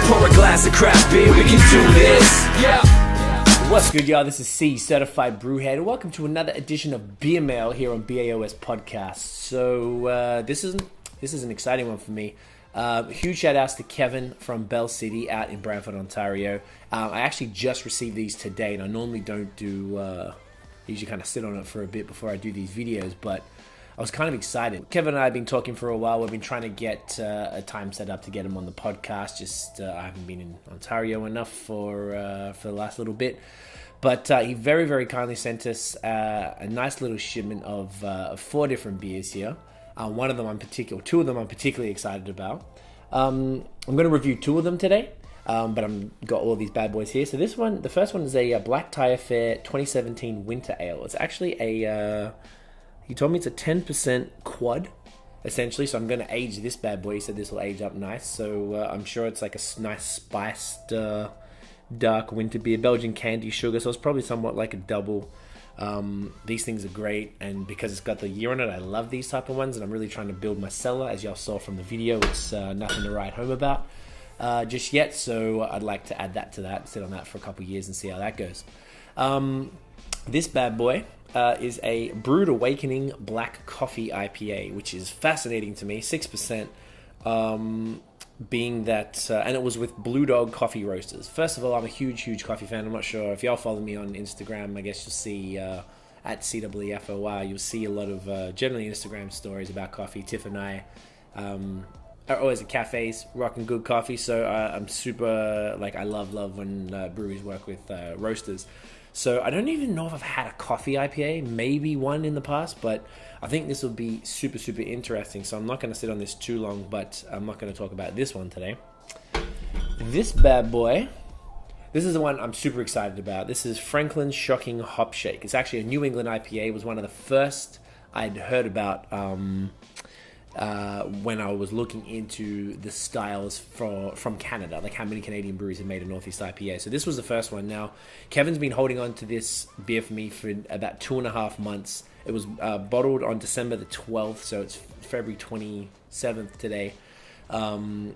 Pour a glass of craft beer, we can do this. Yeah. What's good, y'all? This is C, Certified Brewhead, and welcome to another edition of Beer Mail here on BAOS Podcast. So this is an exciting one for me. Huge shout outs to Kevin from Bell City out in Brantford, Ontario. I actually just received these today, and I normally don't do. Usually kind of sit on it for a bit before I do these videos, but I was kind of excited. Kevin and I have been talking for a while. We've been trying to get a time set up to get him on the podcast. Just I haven't been in Ontario enough for the last little bit. But he very, very kindly sent us a nice little shipment of 4 different beers here. Two of them I'm particularly excited about. I'm going to review 2 of them today, but I've got all these bad boys here. So the first one is a Black Tie Affair 2017 Winter Ale. It's actually he told me it's a 10% quad, essentially. So I'm going to age this bad boy. He said this will age up nice. So I'm sure it's like a nice spiced dark winter beer, Belgian candy sugar. So it's probably somewhat like a double. These things are great, and because it's got the year on it, I love these type of ones, and I'm really trying to build my cellar. As y'all saw from the video, it's nothing to write home about just yet, so I'd like to add that to that, sit on that for a couple of years and see how that goes. This bad boy is a Brewed Awakening Black Coffee IPA, which is fascinating to me, 6%, being that, and it was with Blue Dog Coffee Roasters. First of all, I'm a huge coffee fan. I'm not sure if y'all follow me on Instagram. I guess you'll see at CWFOR, you'll see a lot of generally Instagram stories about coffee. TIFFANY are always at cafes rocking good coffee, so I'm super, I love when breweries work with roasters. So I don't even know if I've had a coffee IPA, maybe one in the past, but I think this will be super interesting. So I'm not going to sit on this too long, but I'm not going to talk about this one today. This bad boy, this is the one I'm super excited about. This is Franklin's Shocking HOPSHAKE. It's actually a New England IPA. It was one of the first I'd heard about when I was looking into the styles from Canada, like how many Canadian breweries have made a Northeast IPA. So this was the first one. Now, Kevin's been holding on to this beer for me for about 2.5 months. It was bottled on December the 12th, so it's February 27th today,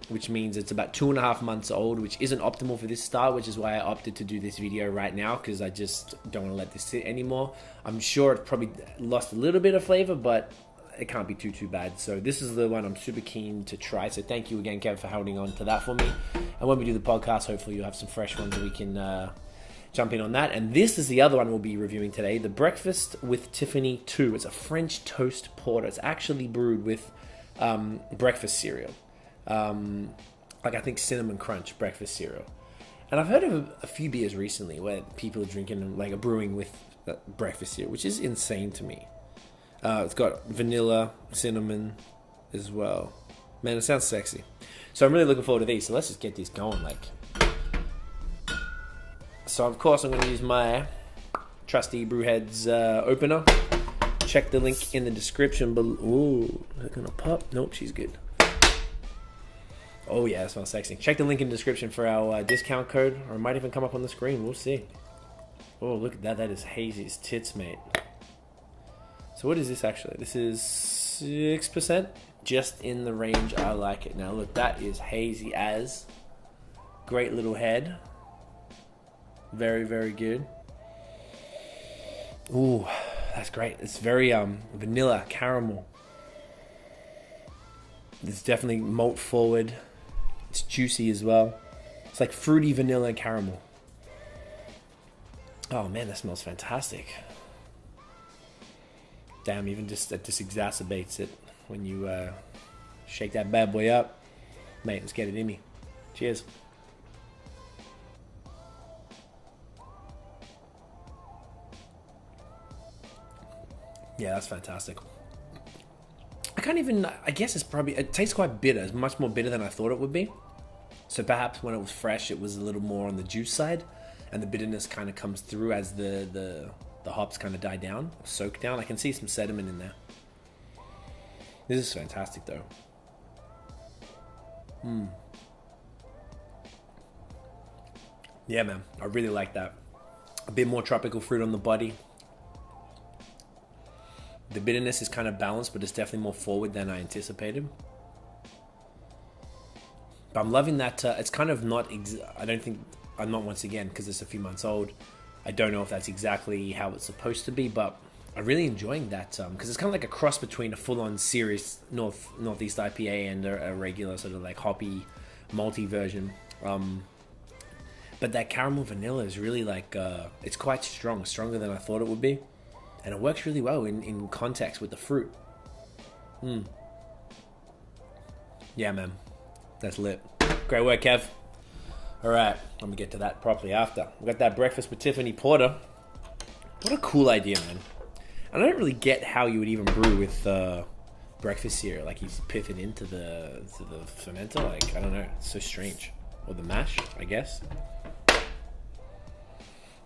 which means it's about 2.5 months old, which isn't optimal for this style, which is why I opted to do this video right now, because I just don't want to let this sit anymore. I'm sure it's probably lost a little bit of flavor, but it can't be too bad. So this is the one I'm super keen to try. So thank you again, Kevin, for holding on to that for me. And when we do the podcast, hopefully you'll have some fresh ones that we can jump in on that. And this is the other one we'll be reviewing today, the Breakfast with Tiffany 2. It's a French toast porter. It's actually brewed with breakfast cereal. I think Cinnamon Crunch breakfast cereal. And I've heard of a few beers recently where people are drinking, a brewing with breakfast cereal, which is insane to me. It's got vanilla, cinnamon as well. Man, it sounds sexy. So I'm really looking forward to these. So let's just get these going. So of course I'm going to use my trusty BrewHeads opener. Check the link in the description below. Ooh, is it going to pop? Nope, she's good. Oh yeah, that smells sexy. Check the link in the description for our discount code, or it might even come up on the screen. We'll see. Oh, look at that. That is hazy as tits, mate. So what is this actually? This is 6%, just in the range I like it. Now look, that is hazy as. Great little head. Very good. Ooh, that's great. It's very vanilla, caramel. It's definitely malt forward. It's juicy as well. It's like fruity vanilla and caramel. Oh man, that smells fantastic. Damn, even just that just exacerbates it when you shake that bad boy up. Mate, let's get it in me. Cheers. Yeah, that's fantastic. I guess it tastes quite bitter. It's much more bitter than I thought it would be. So perhaps when it was fresh, it was a little more on the juice side, and the bitterness kind of comes through as the hops kind of die down, or soak down. I can see some sediment in there. This is fantastic though. Yeah, man, I really like that. A bit more tropical fruit on the body. The bitterness is kind of balanced, but it's definitely more forward than I anticipated. But I'm loving that. It's kind of not. I don't think. I'm not once again because it's a few months old. I don't know if that's exactly how it's supposed to be, but I'm really enjoying that because it's kind of like a cross between a full-on serious Northeast IPA and a regular sort of like hoppy malty version. But that caramel vanilla is really like it's quite strong, stronger than I thought it would be, and it works really well in context with the fruit. Yeah, man, that's lit. Great work, Kev. All right, I'm gonna get to that properly after. We got that breakfast with Tiffany porter. What a cool idea, man. I don't really get how you would even brew with breakfast cereal. Like, he's piffing into the fermenter. Like, I don't know. It's so strange. Or the mash, I guess.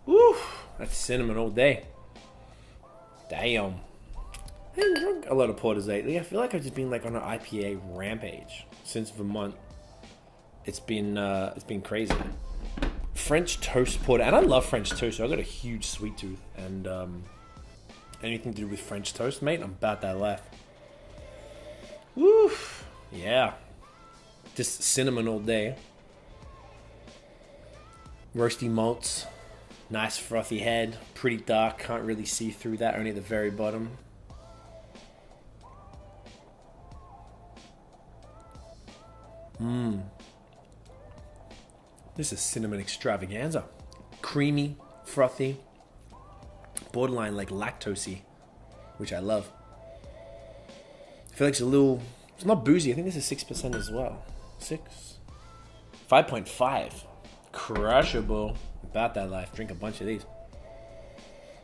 Woo! That's cinnamon all day. Damn. I haven't drunk a lot of porters lately. I feel like I've just been like on an IPA rampage since Vermont. It's been crazy. French toast porter, and I love French toast. So I got a huge sweet tooth, and anything to do with French toast, mate, I'm about that life. Woo! Yeah. Just cinnamon all day. Roasty malts. Nice frothy head. Pretty dark. Can't really see through that. Only at the very bottom. This is cinnamon extravaganza. Creamy, frothy, borderline like lactosey, which I love. I feel like it's not boozy. I think this is 6% as well. 5.5. Crushable. About that life. Drink a bunch of these.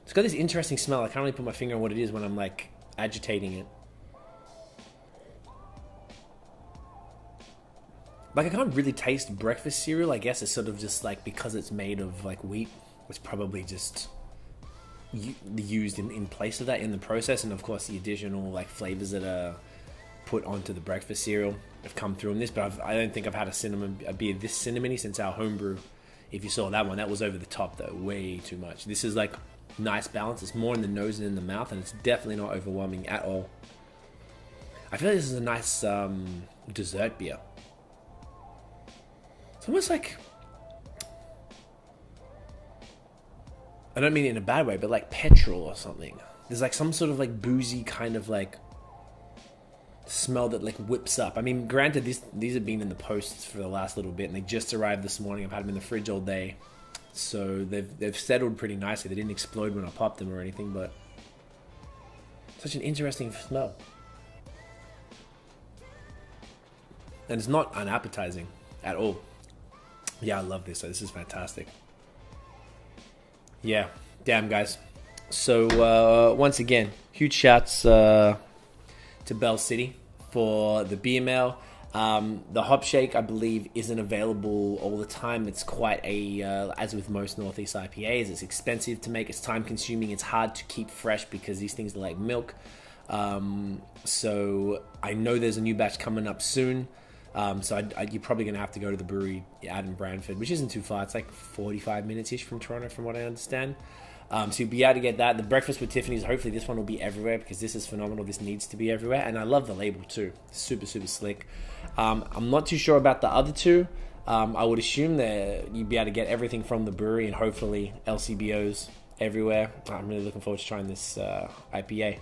It's got this interesting smell. I can't really put my finger on what it is when I'm like agitating it. Like, I can't really taste breakfast cereal. I guess it's sort of just like because it's made of like wheat. It's probably just used in place of that in the process, and of course the additional like flavors that are put onto the breakfast cereal have come through in this. But I don't think I've had a beer this cinnamony since our homebrew. If you saw that one, that was over the top though, way too much. This is like nice balance. It's more in the nose than in the mouth, and it's definitely not overwhelming at all. I feel like this is a nice dessert beer. It's almost like, I don't mean it in a bad way, but like petrol or something. There's like some sort of like boozy kind of like smell that like whips up. I mean, granted, these have been in the posts for the last little bit, and they just arrived this morning. I've had them in the fridge all day, so they've settled pretty nicely. They didn't explode when I popped them or anything, but such an interesting smell, and it's not unappetizing at all. Yeah, I love this. This is fantastic. Yeah, damn, guys. So once again, huge shouts to Bell City for the beer mail. The HOPSHAKE, I believe, isn't available all the time. It's quite a, as with most Northeast IPAs, it's expensive to make. It's time consuming. It's hard to keep fresh because these things are like milk. So I know there's a new batch coming up soon. So you're probably going to have to go to the brewery out in Brantford, which isn't too far. It's like 45 minutes-ish from Toronto, from what I understand. So you'll be able to get that. The breakfast with Tiffany's, hopefully this one will be everywhere because this is phenomenal. This needs to be everywhere. And I love the label too. Super, super slick. I'm not too sure about the other two. I would assume that you'd be able to get everything from the brewery and hopefully LCBOs everywhere. I'm really looking forward to trying this IPA.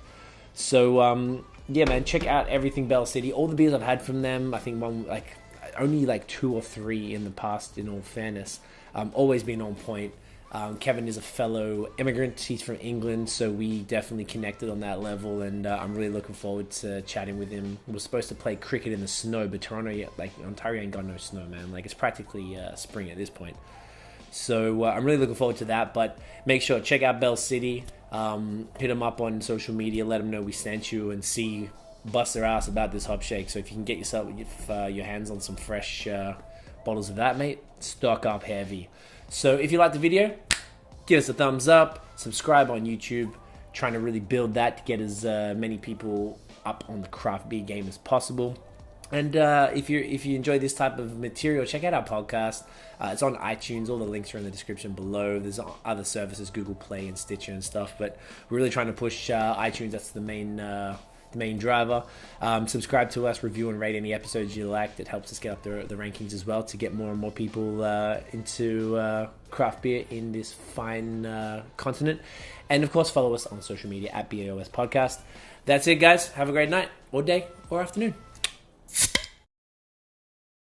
So, yeah, man, check out everything Bell City. All the beers I've had from them, I think only like 2 or 3 in the past, in all fairness. Always been on point. Kevin is a fellow immigrant. He's from England, so we definitely connected on that level, and I'm really looking forward to chatting with him. We're supposed to play cricket in the snow, but Toronto, Ontario ain't got no snow, man. Like, it's practically spring at this point. So I'm really looking forward to that, but make sure, check out Bell City. Hit them up on social media, let them know we sent you, and bust their ass about this HOPSHAKE. So if you can get yourself your hands on some fresh bottles of that, mate, stock up heavy. So if you liked the video, give us a thumbs up, subscribe on YouTube, trying to really build that to get as many people up on the craft beer game as possible. And if you enjoy this type of material, check out our podcast. It's on iTunes. All the links are in the description below. There's other services, Google Play and Stitcher and stuff. But we're really trying to push iTunes. That's the main the main driver. Subscribe to us, review and rate any episodes you like. That helps us get up the rankings as well to get more and more people into craft beer in this fine continent. And of course, follow us on social media at BAOS Podcast. That's it, guys. Have a great night, or day, or afternoon.